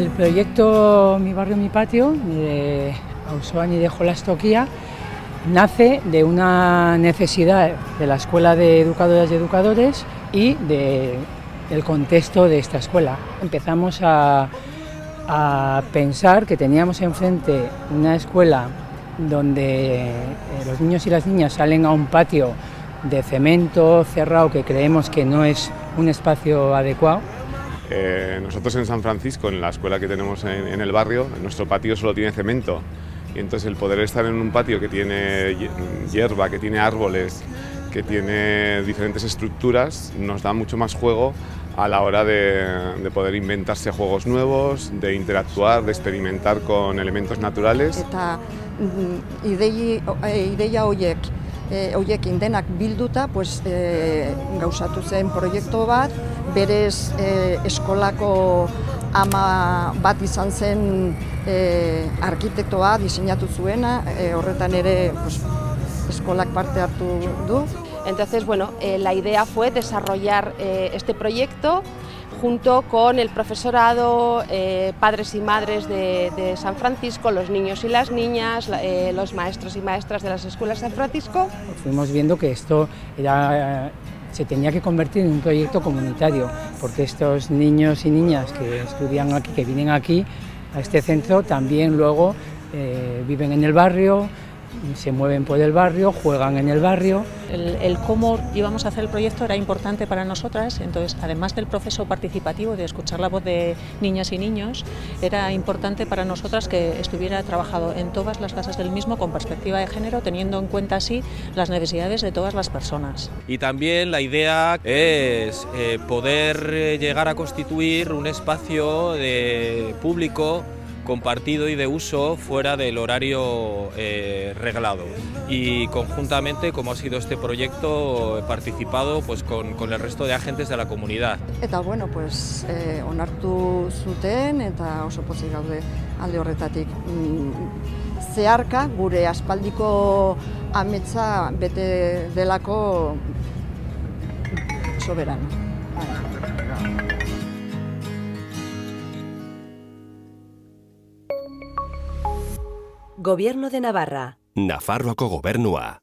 El proyecto Mi Barrio, Mi Patio, de Auzoan y de Jolastoquia, nace de una necesidad de la Escuela de Educadoras y Educadores y del contexto de esta escuela. Empezamos a pensar que teníamos enfrente una escuela donde los niños y las niñas salen a un patio de cemento cerrado que creemos que no es un espacio adecuado. Nosotros en San Francisco, en la escuela que tenemos en el barrio, nuestro patio solo tiene cemento. Y entonces el poder estar en un patio que tiene hierba, que tiene árboles, que tiene diferentes estructuras, nos da mucho más juego a la hora de poder inventarse juegos nuevos, de interactuar, de experimentar con elementos naturales. Eta ideia horiekin denak bilduta, gauzatu zen proiektu bat, berez eskolako ama bat izan zen arkitektoa diseinatu zuena, horretan ere eskolak parte hartu du. Entonces, la idea fue desarrollar este proyecto junto con el profesorado, padres y madres de San Francisco, los niños y las niñas, los maestros y maestras de las escuelas de San Francisco. Fuimos viendo que esto se tenía que convertir en un proyecto comunitario, porque estos niños y niñas que estudian aquí, que vienen aquí a este centro, también luego viven en el barrio, se mueven por el barrio, juegan en el barrio. El cómo íbamos a hacer el proyecto era importante para nosotras, entonces además del proceso participativo de escuchar la voz de niñas y niños, era importante para nosotras que estuviera trabajado en todas las fases del mismo con perspectiva de género, teniendo en cuenta así las necesidades de todas las personas. Y también la idea es poder llegar a constituir un espacio de público compartido y de uso fuera del horario reglado, y conjuntamente, como ha sido este proyecto, he participado con el resto de agentes de la comunidad. Eta onartu zuten eta oso pozik gaude alde horretatik. Zeharka gure aspaldiko ametsa bete delako soberan. Gobierno de Navarra. Nafarroako gobernua.